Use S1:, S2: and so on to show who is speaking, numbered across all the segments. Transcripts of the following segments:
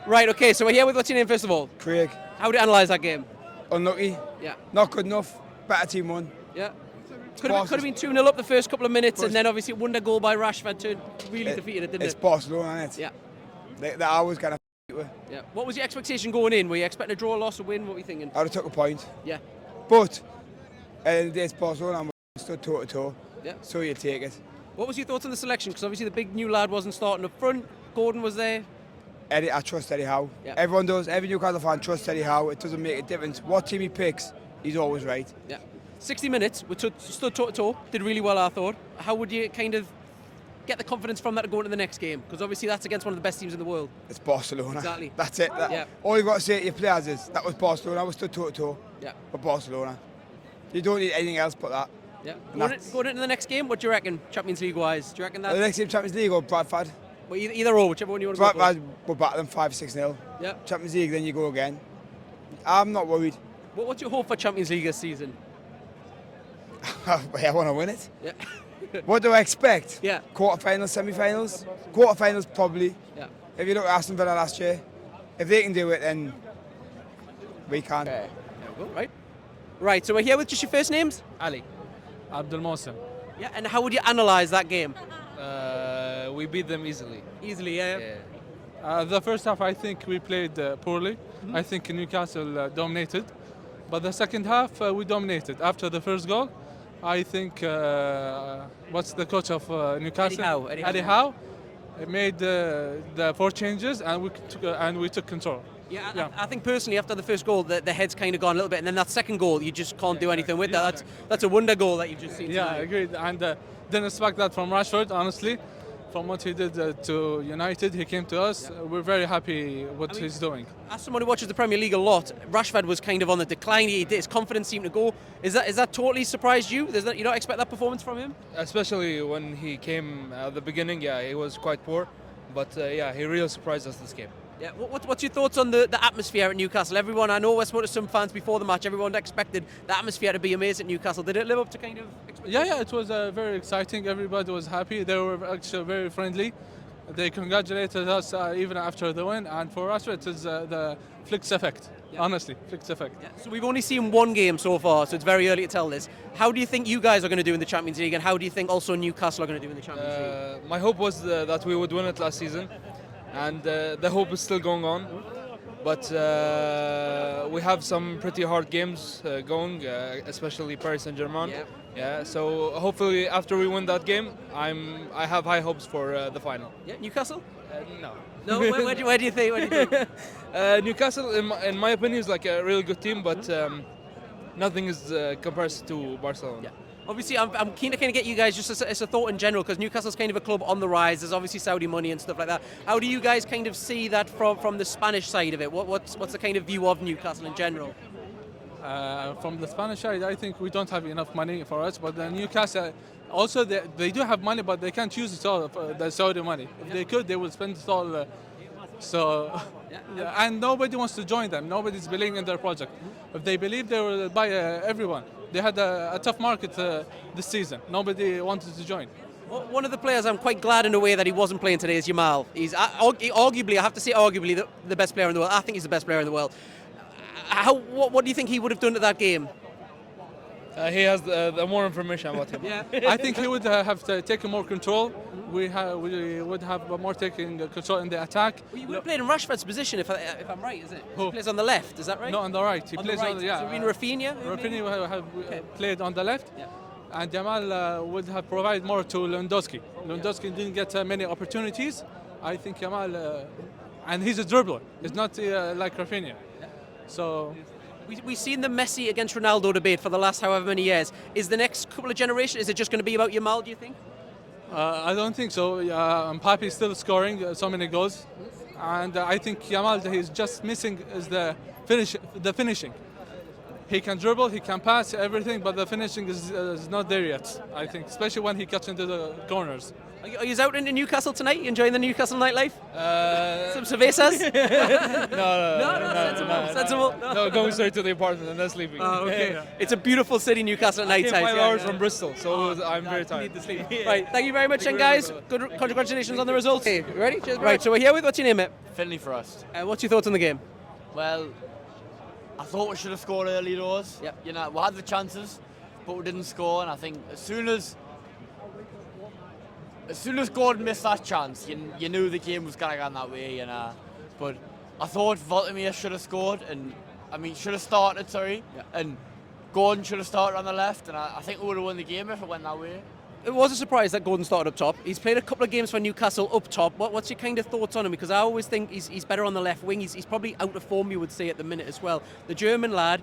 S1: Right, okay, so we're here with, what's your name first of all?
S2: Craig,
S1: How would you analyse that game?
S2: unlucky,
S1: Yeah.
S2: not good enough, better team won.
S1: Yeah. Could have been 2-0 up the first couple of minutes,
S2: But-
S1: and then obviously a wonder goal by Rashford to really
S2: It-
S1: defeated it, didn't
S2: It's
S1: it?
S2: Barcelona, isn't it?
S1: Yeah.
S2: They always going to with.
S1: Yeah. What was your expectation going in? Were you expecting a draw, loss, or win? What were you thinking?
S2: I would have took a point.
S1: Yeah.
S2: But it's Barcelona and we stood toe to toe.
S1: Yeah.
S2: So you take it.
S1: What was your thoughts on the selection? Because obviously the big new lad wasn't starting up front. Gordon was there.
S2: Eddie, I trust Eddie Howe.
S1: Yeah.
S2: Everyone does. Every Newcastle fan trusts Eddie Howe. It doesn't make a difference. What team he picks, he's always right.
S1: Yeah. 60 minutes, we stood toe to toe, did really well, I thought. How would you kind of get the confidence from that to go into the next game? Because obviously that's against one of the best teams in the world.
S2: It's Barcelona.
S1: Exactly.
S2: That's it.
S1: Yeah.
S2: All you've got to say to your players is that was Barcelona. We stood toe to toe
S1: Yeah.
S2: for Barcelona. You don't need anything else but that.
S1: Yeah.
S2: And
S1: Going into the next game, what do you reckon, Champions League wise? Do you reckon
S2: The
S1: that?
S2: next team, Champions League or Bradford?
S1: Well, either or, whichever one you want to go for.
S2: Bradford will batter them 5-6-0.
S1: Yeah.
S2: Champions League, then you go again. I'm not worried.
S1: What's your hope for Champions League this season?
S2: I want to win it.
S1: Yeah.
S2: What do I expect?
S1: Yeah.
S2: Quarterfinals, semi-finals? Quarterfinals probably.
S1: Yeah.
S2: If you look at Aston Villa last year, if they can do it, then we can.
S1: There we go, right? Right, so we're here with just your first names?
S3: Ali. Abdul Mohsen.
S1: Yeah, and how would you analyse that game?
S3: We beat them easily.
S1: Easily, yeah.
S3: The first half, I think we played poorly. I think Newcastle dominated. But the second half, we dominated. After the first goal, I think, what's the coach of Newcastle?
S1: Eddie Howe.
S3: Made the 4 changes and we took control.
S1: Yeah, I think personally after the first goal, the head's kind of gone a little bit, and then that second goal, you just can't do anything with that. That's a wonder goal that you've just seen.
S3: Yeah,
S1: tonight.
S3: I agree. And didn't expect that from Rashford, honestly. From what he did to United, he came to us. We're very happy what he's doing.
S1: As someone who watches the Premier League a lot, Rashford was kind of on the decline. His confidence seemed to go. Is that totally surprised you? You don't expect that performance from him?
S4: Especially when he came at the beginning, he was quite poor. But he really surprised us this game.
S1: Yeah. What's your thoughts on the atmosphere at Newcastle? Everyone, I know I spoke to some fans before the match. Everyone expected the atmosphere to be amazing at Newcastle. Did it live up to kind of expectations?
S3: Yeah, it was very exciting. Everybody was happy. They were actually very friendly. They congratulated us even after the win. And for us, it is the Flicks effect.
S1: Yeah.
S3: Honestly, Flicks effect.
S1: Yeah. So we've only seen one game so far, so it's very early to tell this. How do you think you guys are going to do in the Champions League, and how do you think also Newcastle are going to do in the Champions League?
S4: My hope was that we would win it last season, and the hope is still going on. But we have some pretty hard games going, especially Paris Saint-Germain.
S1: Yeah.
S4: So hopefully after we win that game, I have high hopes for the final.
S1: Yeah, Newcastle?
S4: No.
S1: No, where do you think? Where do you think?
S4: Newcastle, in my opinion, is like a really good team, but nothing is compares to Barcelona.
S1: Yeah. Obviously, I'm keen to kind of get you guys just as a thought in general, because Newcastle's kind of a club on the rise. There's obviously Saudi money and stuff like that. How do you guys kind of see that from the Spanish side of it? What's the kind of view of Newcastle in general?
S3: From the Spanish side, I think we don't have enough money for us. But Newcastle, also they do have money, but they can't use it all, the Saudi money. If they could, they would spend it all. And nobody wants to join them. Nobody's believing in their project. If they believe, they will buy everyone. They had a tough market this season. Nobody wanted to join.
S1: Well, one of the players I'm quite glad in a way that he wasn't playing today is Yamal. He's arguably, I have to say arguably, the best player in the world. I think he's the best player in the world. What do you think he would have done to that game?
S4: He has the more information about him.
S1: Yeah.
S3: I think he would have taken more control. We would have more taking control in the attack.
S1: Well, you would have played in Rashford's position, if I'm right, is it?
S3: Who?
S1: He plays on the left, is that right?
S3: No, on the right. He
S1: on
S3: plays
S1: the right.
S3: on the yeah.
S1: So you mean Rafinha?
S3: Rafinha have played on the left.
S1: Yeah.
S3: And Yamal would have provided more to Lewandowski. Lewandowski didn't get many opportunities. I think Yamal, and he's a dribbler. He's not like Rafinha. So
S1: we've seen the Messi against Ronaldo debate for the last however many years. Is the next couple of generations, is it just going to be about Yamal, do you think?
S3: I don't think so. Mbappe is still scoring so many goals. And I think Yamal, he's just missing is the finishing. He can dribble, he can pass, everything, but the finishing is not there yet, I think, especially when he cuts into the corners.
S1: Are you out in Newcastle tonight? You enjoying the Newcastle nightlife? Some cervezas?
S4: No,
S1: Sensible.
S4: No, going straight to the apartment and then sleeping.
S1: Oh, okay. It's a beautiful city, Newcastle at night
S4: Came
S1: time.
S4: 5 hours from Bristol, so I'm very tired.
S1: Right, thank you very much, then, guys. Good, congratulations on the results. Hey, you ready? Cheers, right, so we're here with, what's your name, mate?
S5: Finley for us.
S1: What's your thoughts on the game?
S5: Well, I thought we should have scored early doors.
S1: Yep.
S5: You know, we had the chances, but we didn't score. And I think as soon as Gordon missed that chance, you knew the game was gonna go that way. You know, but I thought Voltemir should have scored, should have started. Sorry, and Gordon should have started on the left, and I think we would have won the game if it went that way.
S1: It was a surprise that Gordon started up top. He's played a couple of games for Newcastle up top. What's your kind of thoughts on him? Because I always think he's better on the left wing. He's probably out of form, you would say, at the minute as well. The German lad,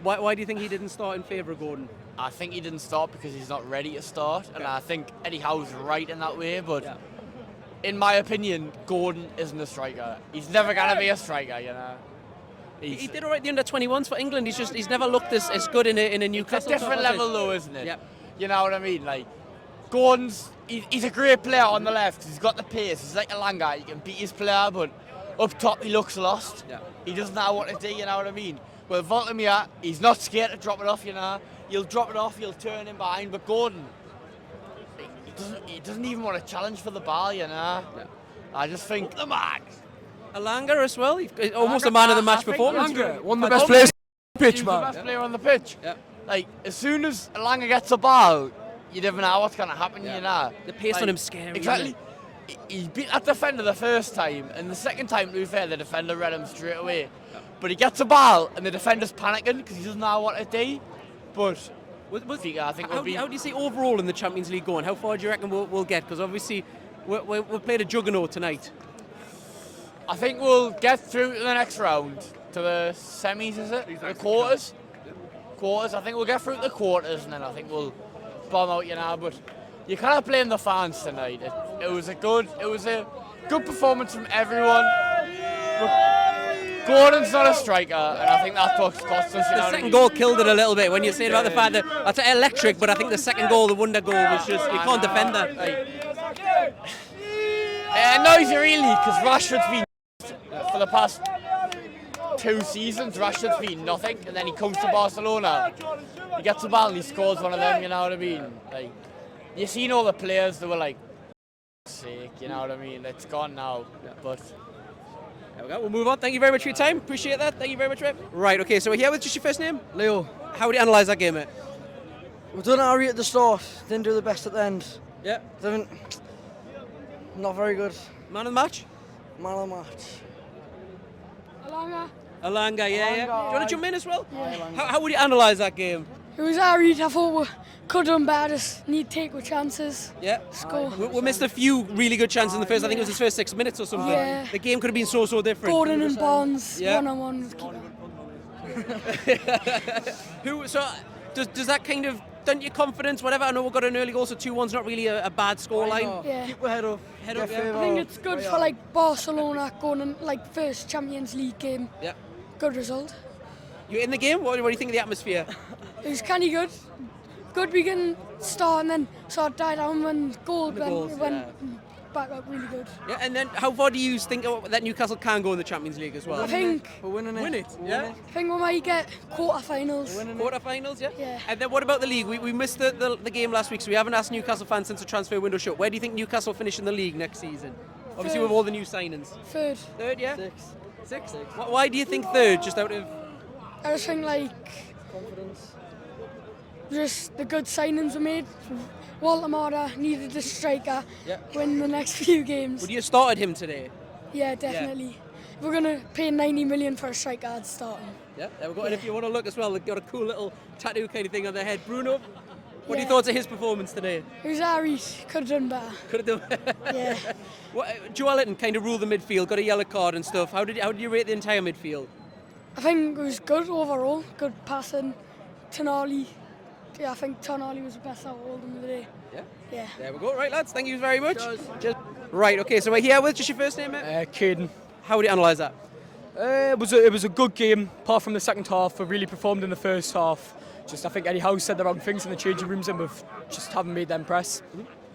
S1: why do you think he didn't start in favour of Gordon?
S5: I think he didn't start because he's not ready to start, and I think Eddie Howe's right in that way. But in my opinion, Gordon isn't a striker. He's never gonna be a striker, you know.
S1: He did all right the under-21s for England. He's never looked as good in a Newcastle.
S5: It's a different
S1: top,
S5: level though, isn't it?
S1: Yep.
S5: You know what I mean? Like, Gordon's he's a great player on the left. He's got the pace. He's like a Langer. He can beat his player, but up top he looks lost.
S1: Yeah.
S5: He doesn't know what to do. You know what I mean? Well, Voltemir, he's not scared to drop it off. You know, he'll drop it off. He'll turn him behind. But Gordon, he doesn't even want to challenge for the ball. You know. Yeah. I just think the man.
S1: Alanga as well. Almost a man of the match performance.
S2: One of the best players on the pitch,
S5: He's
S2: man.
S5: the best player on the pitch.
S1: Yeah.
S5: Like, as soon as Alanga gets the ball, you never know what's going to happen, you know.
S1: The pace on him scary.
S5: Exactly. He beat that defender the first time, and the second time, to be fair, the defender read him straight away. Yeah. But he gets the ball, and the defender's panicking because he doesn't know what to do. But I think
S1: how do you see overall in the Champions League going? How far do you reckon we'll get? Because obviously we'll play a juggernaut tonight.
S5: I think we'll get through to the next round, to the semis, is it? The quarters? Quarters. I think we'll get through to the quarters, and then I think we'll bomb out, you know. But you can't blame the fans tonight. It was a good performance from everyone. But Gordon's not a striker, and I think that's what cost us.
S1: The second goal killed it a little bit when you say about the fact that that's electric, but I think the second goal, the wonder goal, was just you can't defend that.
S5: It annoys you really because Rashford's been for the past 2 seasons. Rashford's been nothing, and then he comes to Barcelona. He gets the ball and he scores one of them. You know what I mean? Like, you seen all the players that were like, "Sake," you know what I mean? It's gone now, but.
S1: There we go. We'll move on. Thank you very much for your time. Appreciate that. Thank you very much, Rep. Right, okay, so we're here with just your first name?
S6: Leo.
S1: How would you analyse that game, mate?
S6: We done alright at the start, didn't do the best at the end.
S1: Yeah.
S6: Not very good.
S1: Man of the match?
S6: Man of the match.
S1: Alanga, yeah. Do you want to jump in as well?
S7: Yeah.
S1: How would you analyse that game?
S7: It was alright. I thought we could have done better. Just need to take our chances.
S1: Yeah.
S7: Score.
S1: We missed a few really good chances in the first, I think it was his first 6 minutes or something.
S7: Yeah.
S1: The game could have been so different.
S7: Gordon and Bonds,
S1: Yeah.
S7: one-on-one with keeper.
S1: So does that kind of dent your confidence, whatever? I know we've got an early goal, so 2-1's not really a bad scoreline.
S7: Yeah.
S6: Keep our head up.
S1: Head up,
S6: Get
S1: yeah.
S6: further.
S7: I think it's good for like Barcelona going in like first Champions League game.
S1: Yeah.
S7: Good result.
S1: You in the game? What do you think of the atmosphere?
S7: It was kind of good. Good beginning start and then sort of died down when goal went back up really good.
S1: Yeah, and then how far do you think that Newcastle can go in the Champions League as well?
S7: I think
S6: We're winning it.
S1: Win it, yeah?
S7: I think we might get quarter-finals.
S1: Quarter-finals, yeah?
S7: Yeah.
S1: And then what about the league? We missed the game last week, so we haven't asked Newcastle fans since the transfer window shut. Where do you think Newcastle finish in the league next season? Obviously
S7: Third.
S1: with all the new signings.
S7: Third.
S1: Third, yeah?
S6: Six.
S1: Why do you think third, just out of...
S7: I just think like
S6: Confidence.
S7: just the good signings were made. Walter Mata needed a striker.
S1: Yeah.
S7: Win the next few games.
S1: Would you have started him today?
S7: Yeah, definitely. If we're gonna pay 90 million for a striker, I'd start him.
S1: Yeah, there we go. And if you want to look as well, they've got a cool little tattoo kind of thing on their head. Bruno, what are your
S7: Yeah.
S1: thoughts of his performance today?
S7: It was alright. Could have done better.
S1: Could have done.
S7: Yeah.
S1: Joelinton kind of ruled the midfield, got a yellow card and stuff. How did you rate the entire midfield?
S7: I think it was good overall. Good passing. Tonali. Yeah, I think Tonali was the best out of all of them today.
S1: Yeah.
S7: Yeah.
S1: There we go. Right, lads. Thank you very much. Cheers. Right. Okay. So we're here with just your first name, mate.
S8: Caden.
S1: How would you analyse that?
S8: It was a good game, apart from the second half. We really performed in the first half. I think Eddie Howe said the wrong things in the changing rooms and we just haven't made them press.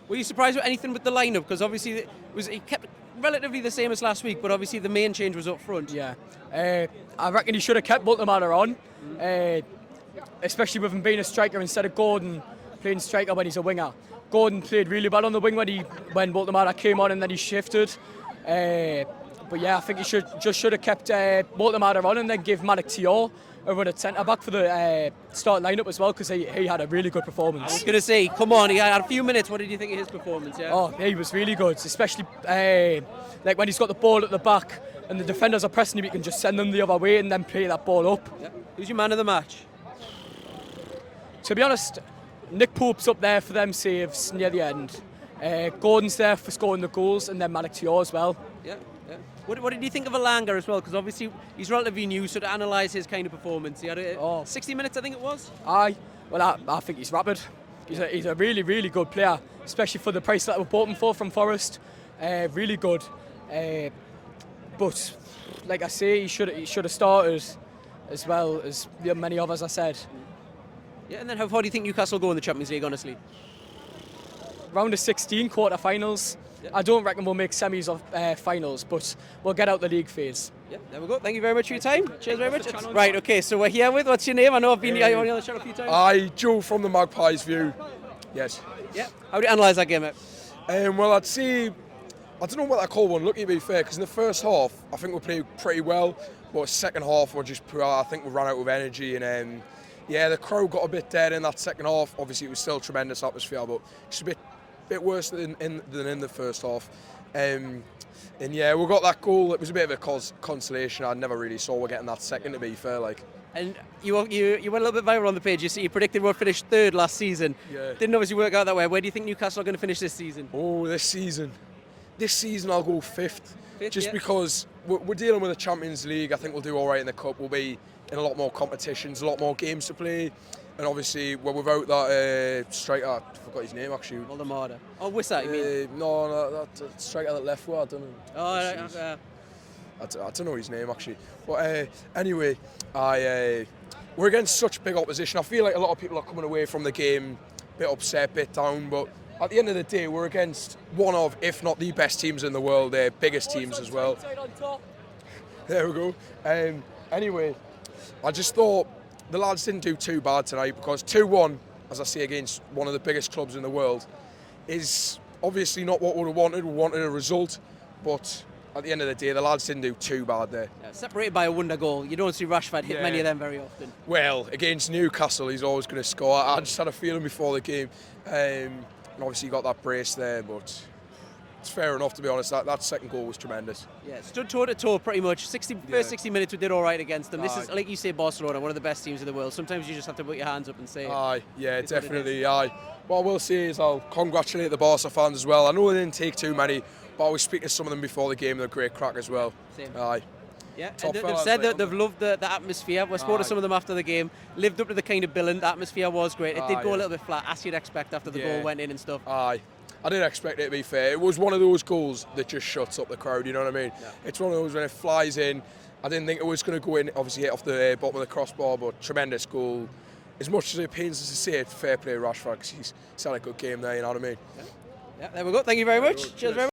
S1: Were you surprised with anything with the lineup? Because obviously it kept relatively the same as last week, but obviously the main change was up front.
S8: Yeah. I reckon he should have kept Baltimore on, especially with him being a striker instead of Gordon playing striker when he's a winger. Gordon played really well on the wing when Baltimore came on and then he shifted. But yeah, I think he should have kept Baltimore on and then give Malik Tior a run at centre back for the start lineup as well, because he had a really good performance.
S1: I was going to say, come on, he had a few minutes. What did you think of his performance? Yeah.
S8: Oh, he was really good, especially like when he's got the ball at the back and the defenders are pressing him, he can just send them the other way and then play that ball up.
S1: Yeah. Who's your man of the match?
S8: To be honest, Nick Pope's up there for them saves near the end. Gordon's there for scoring the goals, and then Malik Tior as well.
S1: Yeah. What did you think of Alanga as well? Because obviously he's relatively new, so to analyse his kind of performance, he had 60 minutes, I think it was.
S8: I think he's rapid. He's a really, really good player, especially for the price that we bought him for from Forest. Really good. But like I say, he should have started as well as the many others I said.
S1: Yeah, and then how far do you think Newcastle will go in the Champions League, honestly?
S8: Round of 16 quarter-finals. Yeah. I don't reckon we'll make semis of finals, but we'll get out the league phase.
S1: Yeah, there we go. Thank you very much for your time. Cheers very much. Right, okay, so we're here with, what's your name? I know I've been on the show a few times.
S9: Joe from the Magpies View. Yes.
S1: Yeah. How do you analyse that game, mate?
S9: Well, I'd say, I don't know what I call one lucky, to be fair, because in the first half, I think we played pretty well, but second half, we're just poor. I think we ran out of energy, and yeah, the crowd got a bit dead in that second half. Obviously, it was still tremendous atmosphere, but just a bit worse than in the first half. And yeah, we got that goal. It was a bit of a consolation. I never really saw we getting that second, to be fair.
S1: And you went a little bit viral on the page. You predicted we'd finish third last season.
S9: Yeah.
S1: Didn't obviously work out that way. Where do you think Newcastle are going to finish this season?
S9: Oh, this season I'll go fifth. Just
S1: yeah.
S9: because we're dealing with the Champions League. I think we'll do all right in the Cup. We'll be in a lot more competitions, a lot more games to play. And obviously, we're without that striker, I forgot his name actually.
S1: Voldemort. Oh, Wissa, you mean?
S9: No, that striker that left, I don't know.
S1: Oh,
S9: I don't know his name actually. But anyway, we're against such big opposition. I feel like a lot of people are coming away from the game a bit upset, a bit down. But at the end of the day, we're against one of, if not the best teams in the world, biggest teams as well. There we go. Anyway, I just thought the lads didn't do too bad tonight, because 2-1, as I say, against one of the biggest clubs in the world is obviously not what we wanted. We wanted a result, but at the end of the day, the lads didn't do too bad there.
S1: Yeah, separated by a wonder goal. You don't see Rashford hit many of them very often.
S9: Well, against Newcastle, he's always going to score. I just had a feeling before the game. And obviously, he got that brace there, but it's fair enough, to be honest. That second goal was tremendous.
S1: Yeah, stood toe to toe pretty much. First 60 minutes we did all right against them. This is, like you say, Barcelona, one of the best teams in the world. Sometimes you just have to put your hands up and say it.
S9: Yeah, definitely. What I will say is I'll congratulate the Barca fans as well. I know they didn't take too many, but I was speaking to some of them before the game. They're great crack as well.
S1: Same. Yeah,
S9: Top
S1: they've
S9: fellas,
S1: said
S9: like
S1: that they've loved the atmosphere. We spoke to some of them after the game. Lived up to the kind of billing. The atmosphere was great. It did go a little bit flat, as you'd expect after the goal went in and stuff.
S9: I didn't expect it, to be fair. It was one of those goals that just shuts up the crowd, you know what I mean? Yeah. It's one of those when it flies in. I didn't think it was going to go in, obviously hit off the bottom of the crossbar, but tremendous goal. As much as it pains us to say it, fair play Rashford, because he's had a good game there, you know what I mean?
S1: Yeah, there we go. Thank you very much. Cheers very much.